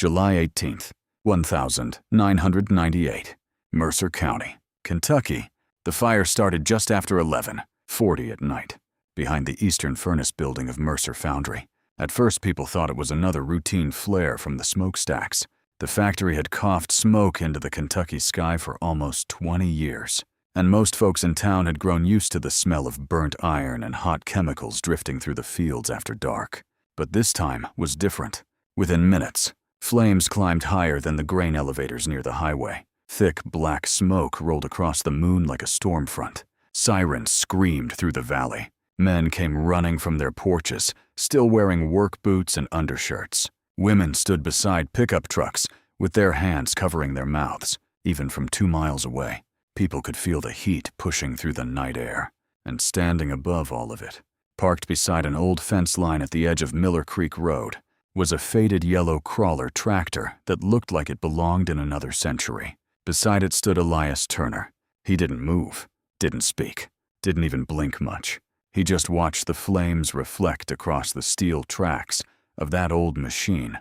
July 18th, 1998, Mercer County, Kentucky. The fire started just after 11:40 at night, behind the eastern furnace building of Mercer Foundry. At first, people thought it was another routine flare from the smokestacks. The factory had coughed smoke into the Kentucky sky for almost 20 years, and most folks in town had grown used to the smell of burnt iron and hot chemicals drifting through the fields after dark. But this time was different. Within minutes, flames climbed higher than the grain elevators near the highway. Thick black smoke rolled across the moon like a storm front. Sirens screamed through the valley. Men came running from their porches, still wearing work boots and undershirts. Women stood beside pickup trucks, with their hands covering their mouths. Even from 2 miles away, people could feel the heat pushing through the night air. And standing above all of it, parked beside an old fence line at the edge of Miller Creek Road, was a faded yellow crawler tractor that looked like it belonged in another century. Beside it stood Elias Turner. He didn't move, didn't speak, didn't even blink much. He just watched the flames reflect across the steel tracks of that old machine,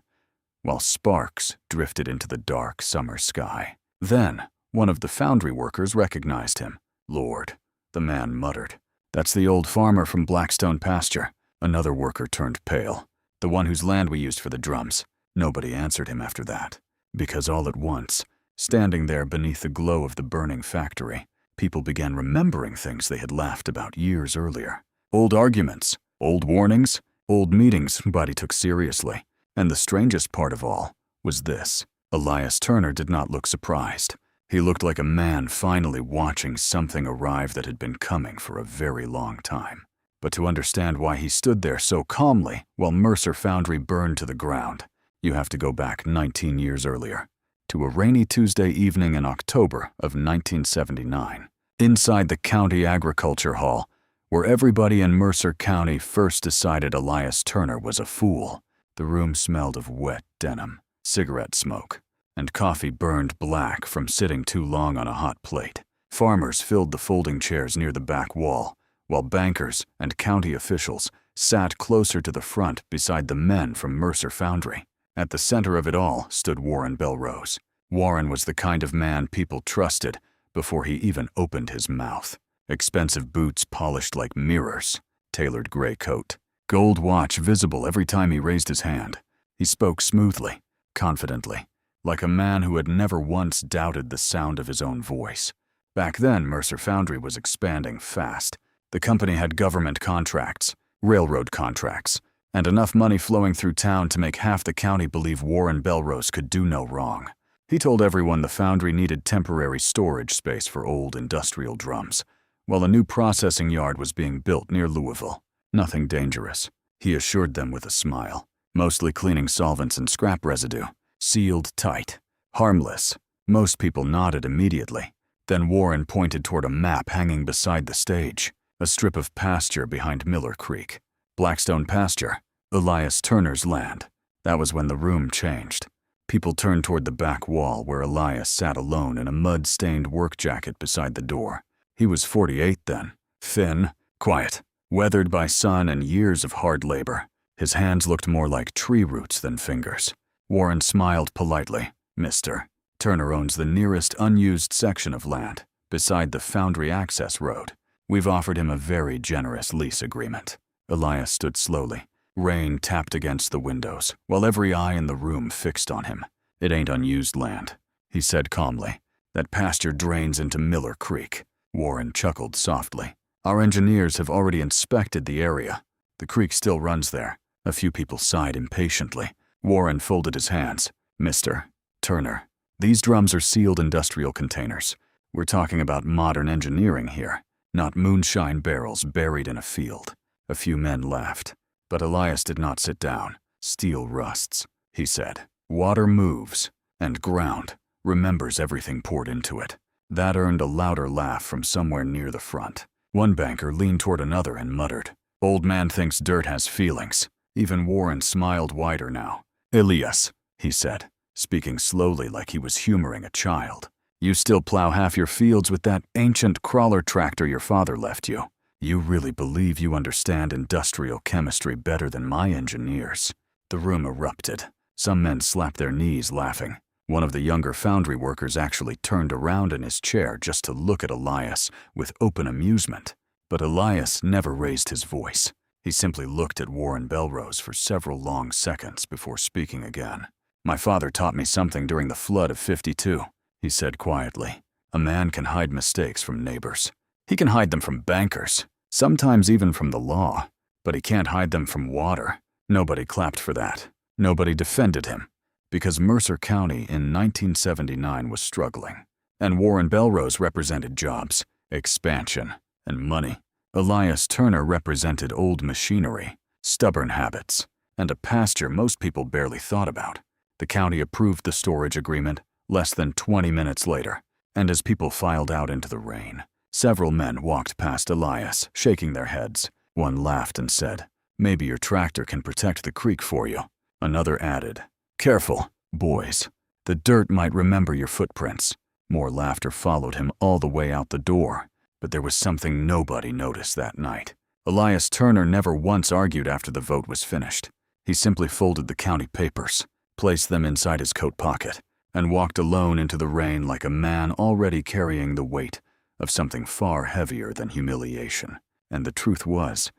while sparks drifted into the dark summer sky. Then, one of the foundry workers recognized him. "Lord," the man muttered. "That's the old farmer from Blackstone Pasture." Another worker turned pale. "The one whose land we used for the drums." Nobody answered him after that, because all at once, standing there beneath the glow of the burning factory, people began remembering things they had laughed about years earlier. Old arguments, old warnings, old meetings nobody took seriously. And the strangest part of all was this. Elias Turner did not look surprised. He looked like a man finally watching something arrive that had been coming for a very long time. But to understand why he stood there so calmly while Mercer Foundry burned to the ground, you have to go back 19 years earlier, to a rainy Tuesday evening in October of 1979, inside the county agriculture hall, where everybody in Mercer County first decided Elias Turner was a fool. The room smelled of wet denim, cigarette smoke, and coffee burned black from sitting too long on a hot plate. Farmers filled the folding chairs near the back wall, while bankers and county officials sat closer to the front beside the men from Mercer Foundry. At the center of it all stood Warren Belrose. Warren was the kind of man people trusted before he even opened his mouth. Expensive boots polished like mirrors, tailored gray coat, gold watch visible every time he raised his hand. He spoke smoothly, confidently, like a man who had never once doubted the sound of his own voice. Back then, Mercer Foundry was expanding fast. The company had government contracts, railroad contracts, and enough money flowing through town to make half the county believe Warren Belrose could do no wrong. He told everyone the foundry needed temporary storage space for old industrial drums, while a new processing yard was being built near Louisville. Nothing dangerous, he assured them with a smile. Mostly cleaning solvents and scrap residue, sealed tight, harmless. Most people nodded immediately. Then Warren pointed toward a map hanging beside the stage, a strip of pasture behind Miller Creek. Blackstone Pasture, Elias Turner's land. That was when the room changed. People turned toward the back wall where Elias sat alone in a mud-stained work jacket beside the door. He was 48 then, thin, quiet, weathered by sun and years of hard labor. His hands looked more like tree roots than fingers. Warren smiled politely. "Mr. Turner owns the nearest unused section of land, beside the Foundry access road. We've offered him a very generous lease agreement." Elias stood slowly. Rain tapped against the windows, while every eye in the room fixed on him. "It ain't unused land," he said calmly. "That pasture drains into Miller Creek." Warren chuckled softly. "Our engineers have already inspected the area. The creek still runs there." A few people sighed impatiently. Warren folded his hands. "Mr. Turner, these drums are sealed industrial containers. We're talking about modern engineering here, not moonshine barrels buried in a field." A few men laughed, but Elias did not sit down. "Steel rusts," he said. "Water moves, and ground remembers everything poured into it." That earned a louder laugh from somewhere near the front. One banker leaned toward another and muttered, "Old man thinks dirt has feelings." Even Warren smiled wider now. "Elias," he said, speaking slowly like he was humoring a child, "you still plow half your fields with that ancient crawler tractor your father left you. You really believe you understand industrial chemistry better than my engineers." The room erupted. Some men slapped their knees laughing. One of the younger Foundry workers actually turned around in his chair just to look at Elias with open amusement. But Elias never raised his voice. He simply looked at Warren Belrose for several long seconds before speaking again. "My father taught me something during the flood of '52, he said quietly. "A man can hide mistakes from neighbors. He can hide them from bankers, sometimes even from the law, but he can't hide them from water." Nobody clapped for that. Nobody defended him, because Mercer County in 1979 was struggling, and Warren Belrose represented jobs, expansion, and money. Elias Turner represented old machinery, stubborn habits, and a pasture most people barely thought about. The county approved the storage agreement less than 20 minutes later, and as people filed out into the rain, several men walked past Elias, shaking their heads. One laughed and said, "Maybe your tractor can protect the creek for you." Another added, "Careful, boys. The dirt might remember your footprints." More laughter followed him all the way out the door, but there was something nobody noticed that night. Elias Turner never once argued after the vote was finished. He simply folded the county papers, placed them inside his coat pocket, and walked alone into the rain like a man already carrying the weight of something far heavier than humiliation. And the truth was,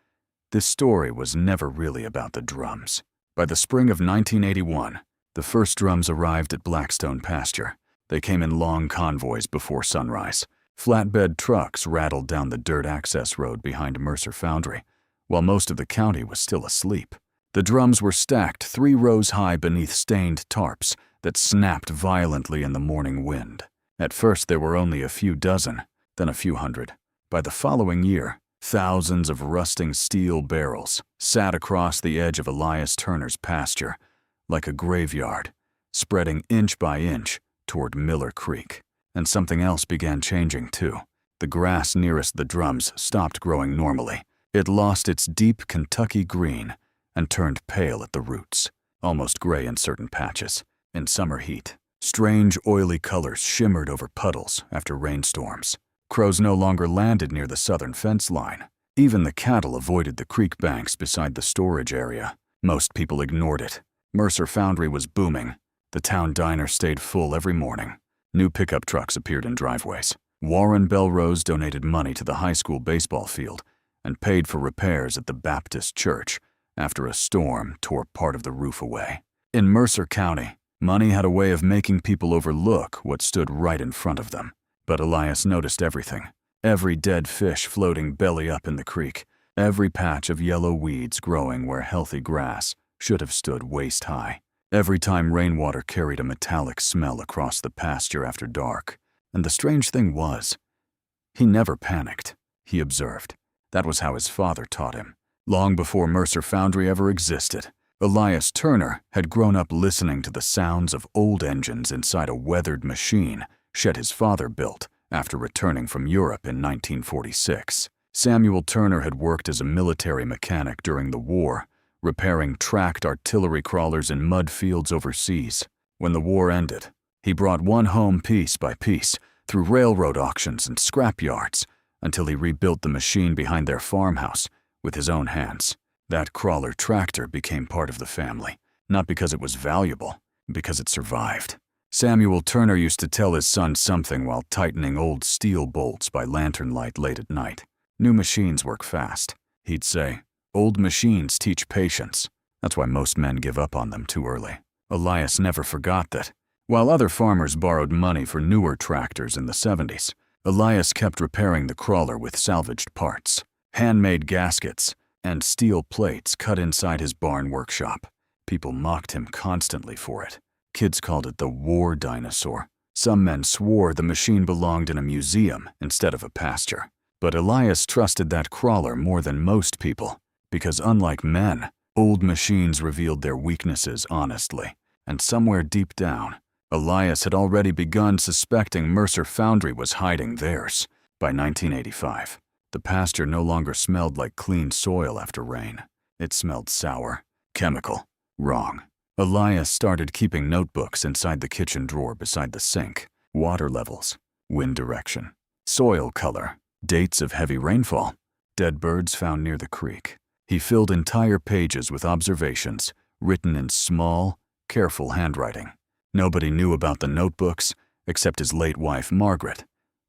this story was never really about the drums. By the spring of 1981, the first drums arrived at Blackstone Pasture. They came in long convoys before sunrise. Flatbed trucks rattled down the dirt access road behind Mercer Foundry, while most of the county was still asleep. The drums were stacked 3 rows high beneath stained tarps that snapped violently in the morning wind. At first there were only a few dozen, then a few hundred. By the following year, thousands of rusting steel barrels sat across the edge of Elias Turner's pasture like a graveyard, spreading inch by inch toward Miller Creek. And something else began changing too. The grass nearest the drums stopped growing normally. It lost its deep Kentucky green and turned pale at the roots, almost gray in certain patches. In summer heat, strange oily colors shimmered over puddles after rainstorms. Crows no longer landed near the southern fence line. Even the cattle avoided the creek banks beside the storage area. Most people ignored it. Mercer Foundry was booming. The town diner stayed full every morning. New pickup trucks appeared in driveways. Warren Belrose donated money to the high school baseball field and paid for repairs at the Baptist church after a storm tore part of the roof away. In Mercer County, money had a way of making people overlook what stood right in front of them. But Elias noticed everything. Every dead fish floating belly up in the creek. Every patch of yellow weeds growing where healthy grass should have stood waist high. Every time rainwater carried a metallic smell across the pasture after dark. And the strange thing was, he never panicked. He observed. That was how his father taught him. Long before Mercer Foundry ever existed, Elias Turner had grown up listening to the sounds of old engines inside a weathered machine shed his father built after returning from Europe in 1946. Samuel Turner had worked as a military mechanic during the war, repairing tracked artillery crawlers in mud fields overseas. When the war ended, he brought one home piece by piece through railroad auctions and scrap yards until he rebuilt the machine behind their farmhouse with his own hands. That crawler tractor became part of the family, not because it was valuable, because it survived. Samuel Turner used to tell his son something while tightening old steel bolts by lantern light late at night. "New machines work fast," he'd say. "Old machines teach patience. That's why most men give up on them too early." Elias never forgot that. While other farmers borrowed money for newer tractors in the 70s, Elias kept repairing the crawler with salvaged parts, handmade gaskets, and steel plates cut inside his barn workshop. People mocked him constantly for it. Kids called it the war dinosaur. Some men swore the machine belonged in a museum instead of a pasture. But Elias trusted that crawler more than most people, because unlike men, old machines revealed their weaknesses honestly. And somewhere deep down, Elias had already begun suspecting Mercer Foundry was hiding theirs. By 1985, the pasture no longer smelled like clean soil after rain. It smelled sour, chemical, wrong. Elias started keeping notebooks inside the kitchen drawer beside the sink. Water levels, wind direction, soil color, dates of heavy rainfall, dead birds found near the creek. He filled entire pages with observations written in small, careful handwriting. Nobody knew about the notebooks except his late wife, Margaret,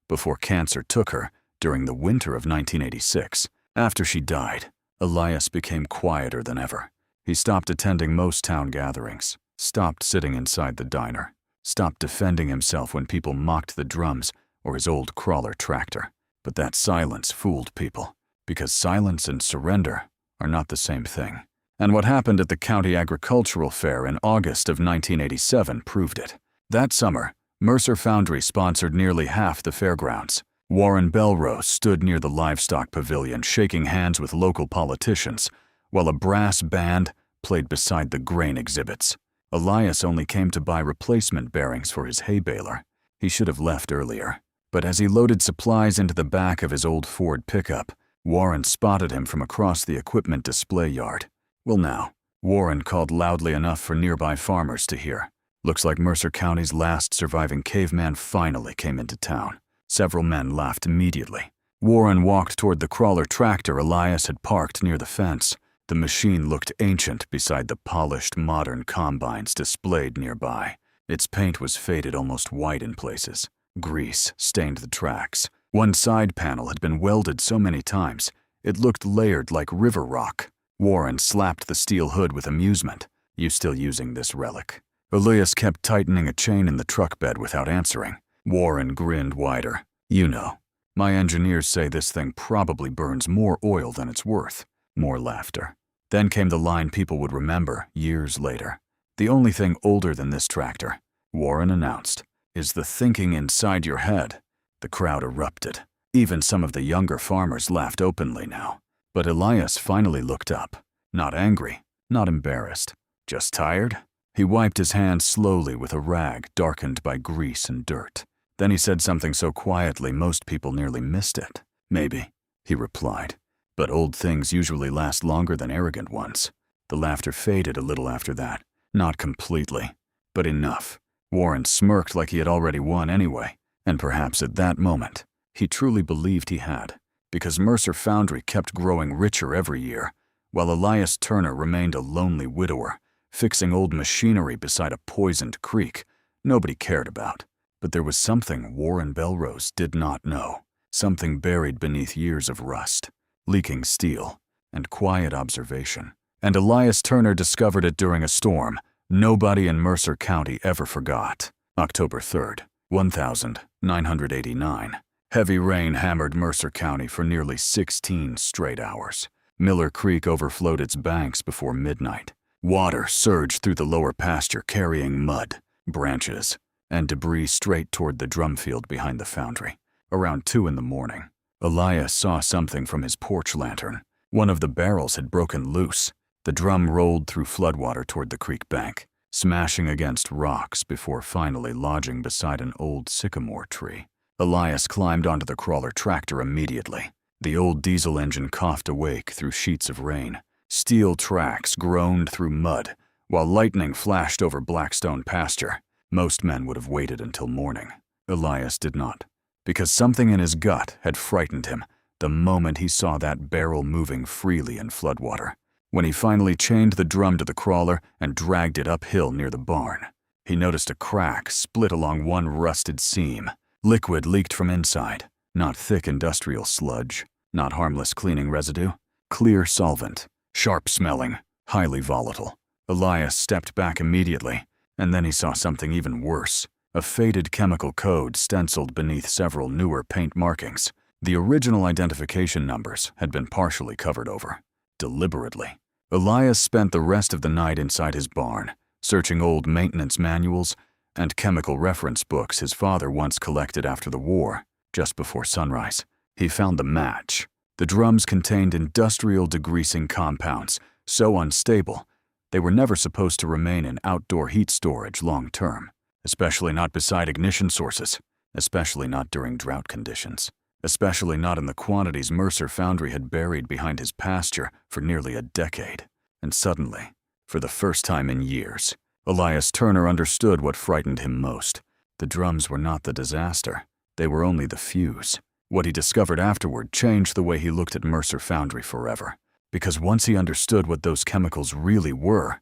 before cancer took her during the winter of 1986. After she died, Elias became quieter than ever. He stopped attending most town gatherings, stopped sitting inside the diner, stopped defending himself when people mocked the drums or his old crawler tractor. But that silence fooled people, because silence and surrender are not the same thing. And what happened at the County Agricultural Fair in August of 1987 proved it. That summer, Mercer Foundry sponsored nearly half the fairgrounds. Warren Belrose stood near the livestock pavilion shaking hands with local politicians, while a brass band played beside the grain exhibits. Elias only came to buy replacement bearings for his hay baler. He should have left earlier. But as he loaded supplies into the back of his old Ford pickup, Warren spotted him from across the equipment display yard. Well now, Warren called loudly enough for nearby farmers to hear. Looks like Mercer County's last surviving caveman finally came into town. Several men laughed immediately. Warren walked toward the crawler tractor Elias had parked near the fence. The machine looked ancient beside the polished modern combines displayed nearby. Its paint was faded almost white in places. Grease stained the tracks. One side panel had been welded so many times, it looked layered like river rock. Warren slapped the steel hood with amusement. "You still using this relic?" Elias kept tightening a chain in the truck bed without answering. Warren grinned wider. "You know, my engineers say this thing probably burns more oil than it's worth." More laughter. Then came the line people would remember years later. "The only thing older than this tractor," Warren announced, "is the thinking inside your head." The crowd erupted. Even some of the younger farmers laughed openly now. But Elias finally looked up. Not angry, not embarrassed, just tired. He wiped his hands slowly with a rag darkened by grease and dirt. Then he said something so quietly most people nearly missed it. "Maybe," he replied. "But old things usually last longer than arrogant ones." The laughter faded a little after that. Not completely, but enough. Warren smirked like he had already won anyway, and perhaps at that moment, he truly believed he had, because Mercer Foundry kept growing richer every year, while Elias Turner remained a lonely widower, fixing old machinery beside a poisoned creek nobody cared about. But there was something Warren Belrose did not know, something buried beneath years of rust, leaking steel, and quiet observation. And Elias Turner discovered it during a storm nobody in Mercer County ever forgot. October 3rd, 1989. Heavy rain hammered Mercer County for nearly 16 straight hours. Miller Creek overflowed its banks before midnight. Water surged through the lower pasture carrying mud, branches, and debris straight toward the drum field behind the foundry. Around 2 in the morning, Elias saw something from his porch lantern. One of the barrels had broken loose. The drum rolled through floodwater toward the creek bank, smashing against rocks before finally lodging beside an old sycamore tree. Elias climbed onto the crawler tractor immediately. The old diesel engine coughed awake through sheets of rain. Steel tracks groaned through mud, while lightning flashed over Blackstone pasture. Most men would have waited until morning. Elias did not, because something in his gut had frightened him the moment he saw that barrel moving freely in floodwater. When he finally chained the drum to the crawler and dragged it uphill near the barn, he noticed a crack split along one rusted seam. Liquid leaked from inside, not thick industrial sludge, not harmless cleaning residue, clear solvent, sharp-smelling, highly volatile. Elias stepped back immediately, and then he saw something even worse. A faded chemical code stenciled beneath several newer paint markings. The original identification numbers had been partially covered over. Deliberately. Elias spent the rest of the night inside his barn, searching old maintenance manuals and chemical reference books his father once collected after the war. Just before sunrise, he found the match. The drums contained industrial degreasing compounds, so unstable, they were never supposed to remain in outdoor heat storage long term, especially not beside ignition sources, especially not during drought conditions, especially not in the quantities Mercer Foundry had buried behind his pasture for nearly a decade. And suddenly, for the first time in years, Elias Turner understood what frightened him most. The drums were not the disaster. They were only the fuse. What he discovered afterward changed the way he looked at Mercer Foundry forever. Because once he understood what those chemicals really were,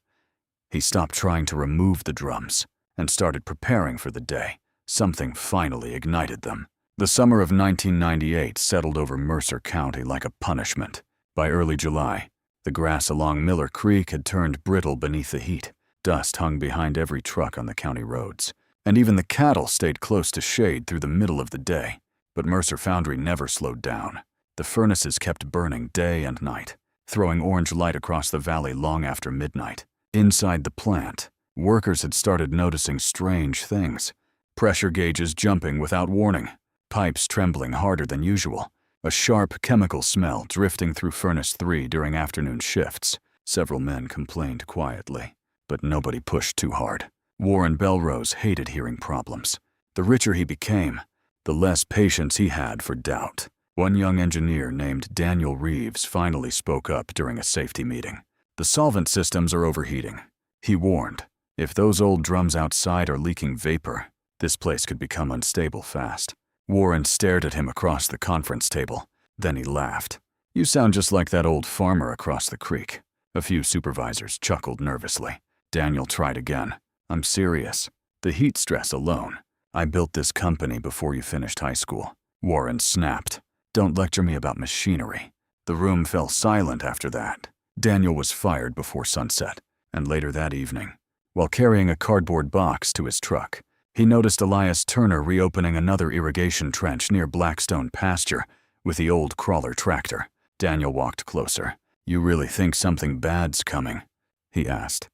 He stopped trying to remove the drums and started preparing for the day. Something finally ignited them. The summer of 1998 settled over Mercer County like a punishment. By early July, the grass along Miller Creek had turned brittle beneath the heat. Dust hung behind every truck on the county roads, and even the cattle stayed close to shade through the middle of the day. But Mercer Foundry never slowed down. The furnaces kept burning day and night, throwing orange light across the valley long after midnight. Inside the plant, workers had started noticing strange things. Pressure gauges jumping without warning, pipes trembling harder than usual, a sharp chemical smell drifting through Furnace 3 during afternoon shifts. Several men complained quietly, but nobody pushed too hard. Warren Belrose hated hearing problems. The richer he became, the less patience he had for doubt. One young engineer named Daniel Reeves finally spoke up during a safety meeting. The solvent systems are overheating, he warned. If those old drums outside are leaking vapor, this place could become unstable fast. Warren stared at him across the conference table. Then he laughed. You sound just like that old farmer across the creek. A few supervisors chuckled nervously. Daniel tried again. I'm serious. The heat stress alone. I built this company before you finished high school. Warren snapped. Don't lecture me about machinery. The room fell silent after that. Daniel was fired before sunset, and later that evening, while carrying a cardboard box to his truck, he noticed Elias Turner reopening another irrigation trench near Blackstone Pasture with the old crawler tractor. Daniel walked closer. You really think something bad's coming? He asked.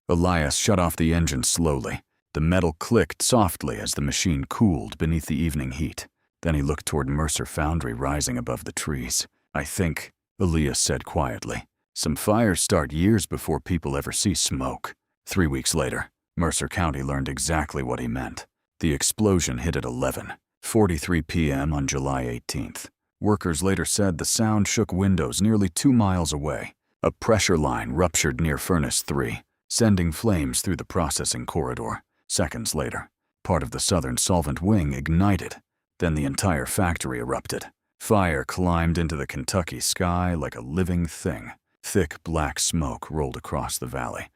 Elias shut off the engine slowly. The metal clicked softly as the machine cooled beneath the evening heat. Then he looked toward Mercer Foundry rising above the trees. I think, Elias said quietly, some fires start years before people ever see smoke. 3 weeks later, Mercer County learned exactly what he meant. The explosion hit at 11:43 p.m. on July 18th. Workers later said the sound shook windows nearly 2 miles away. A pressure line ruptured near Furnace 3, sending flames through the processing corridor. Seconds later, part of the southern solvent wing ignited. Then the entire factory erupted. Fire climbed into the Kentucky sky like a living thing. Thick black smoke rolled across the valley,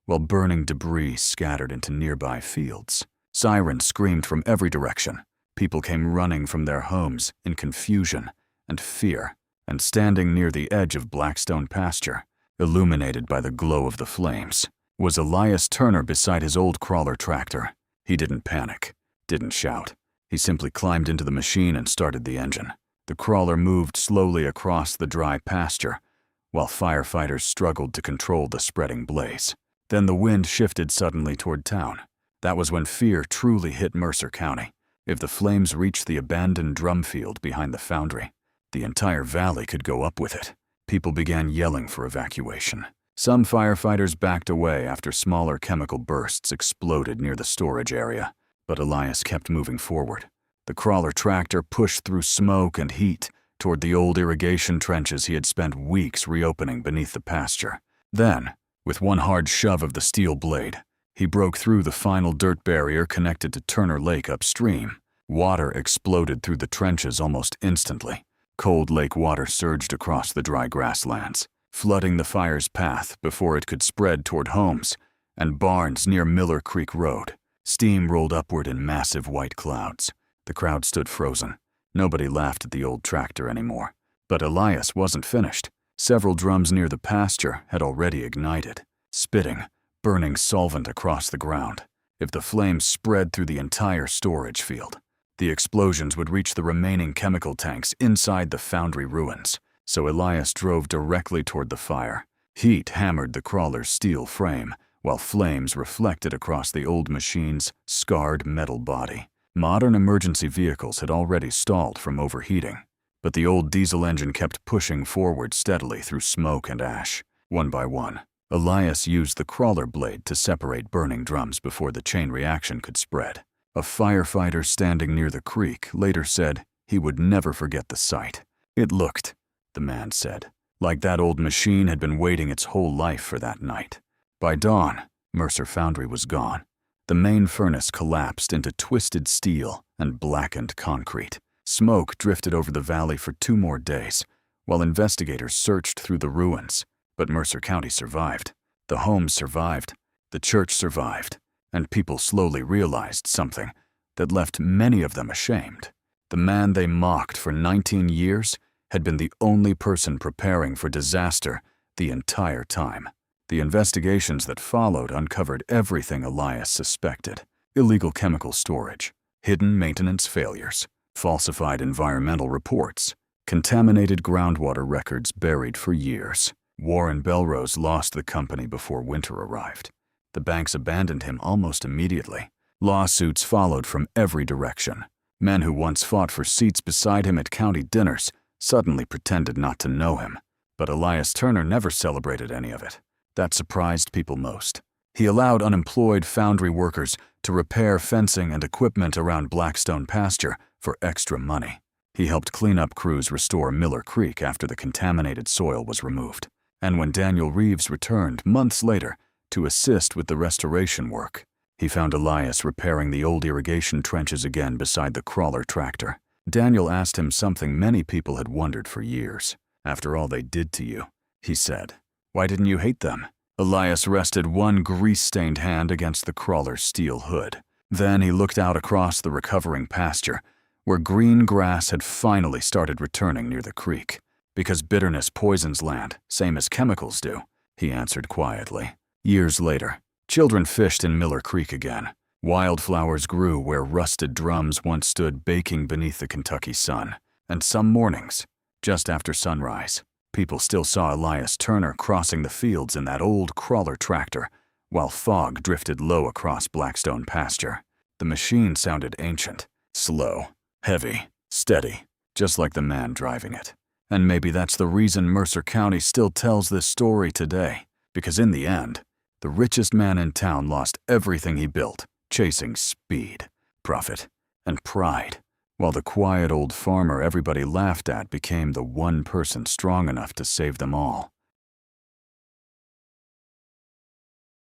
while burning debris scattered into nearby fields. Sirens screamed from every direction. People came running from their homes in confusion and fear, and standing near the edge of Blackstone Pasture, illuminated by the glow of the flames, was Elias Turner beside his old crawler tractor. He didn't panic, didn't shout. He simply climbed into the machine and started the engine. The crawler moved slowly across the dry pasture, while firefighters struggled to control the spreading blaze. Then the wind shifted suddenly toward town. That was when fear truly hit Mercer County. If the flames reached the abandoned drum field behind the foundry, the entire valley could go up with it. People began yelling for evacuation. Some firefighters backed away after smaller chemical bursts exploded near the storage area, but Elias kept moving forward. The crawler tractor pushed through smoke and heat toward the old irrigation trenches he had spent weeks reopening beneath the pasture. Then, with one hard shove of the steel blade, he broke through the final dirt barrier connected to Turner Lake upstream. Water exploded through the trenches almost instantly. Cold lake water surged across the dry grasslands, flooding the fire's path before it could spread toward homes and barns near Miller Creek Road. Steam rolled upward in massive white clouds. The crowd stood frozen. Nobody laughed at the old tractor anymore. But Elias wasn't finished. Several drums near the pasture had already ignited, spitting, burning solvent across the ground. If the flames spread through the entire storage field, the explosions would reach the remaining chemical tanks inside the foundry ruins. So Elias drove directly toward the fire. Heat hammered the crawler's steel frame, while flames reflected across the old machine's scarred metal body. Modern emergency vehicles had already stalled from overheating, but the old diesel engine kept pushing forward steadily through smoke and ash. One by one, Elias used the crawler blade to separate burning drums before the chain reaction could spread. A firefighter standing near the creek later said he would never forget the sight. It looked, the man said, like that old machine had been waiting its whole life for that night. By dawn, Mercer Foundry was gone. The main furnace collapsed into twisted steel and blackened concrete. Smoke drifted over the valley for 2 more days, while investigators searched through the ruins. But Mercer County survived. The homes survived. The church survived, and people slowly realized something that left many of them ashamed. The man they mocked for 19 years had been the only person preparing for disaster the entire time. The investigations that followed uncovered everything Elias suspected: illegal chemical storage, hidden maintenance failures, falsified environmental reports, contaminated groundwater records buried for years. Warren Belrose lost the company before winter arrived. The banks abandoned him almost immediately. Lawsuits followed from every direction. Men who once fought for seats beside him at county dinners suddenly pretended not to know him. But Elias Turner never celebrated any of it. That surprised people most. He allowed unemployed Foundry workers to repair fencing and equipment around Blackstone Pasture for extra money. He helped cleanup crews restore Miller Creek after the contaminated soil was removed. And when Daniel Reeves returned months later to assist with the restoration work, he found Elias repairing the old irrigation trenches again beside the crawler tractor. Daniel asked him something many people had wondered for years. "After all they did to you," he said, "why didn't you hate them?" Elias rested one grease-stained hand against the crawler's steel hood. Then he looked out across the recovering pasture, where green grass had finally started returning near the creek. "Because bitterness poisons land, same as chemicals do," he answered quietly. Years later, children fished in Miller Creek again. Wildflowers grew where rusted drums once stood baking beneath the Kentucky sun. And some mornings, just after sunrise, people still saw Elias Turner crossing the fields in that old crawler tractor, while fog drifted low across Blackstone Pasture. The machine sounded ancient, slow, heavy, steady, just like the man driving it. And maybe that's the reason Mercer County still tells this story today, because in the end, the richest man in town lost everything he built, chasing speed, profit, and pride, while the quiet old farmer everybody laughed at became the one person strong enough to save them all.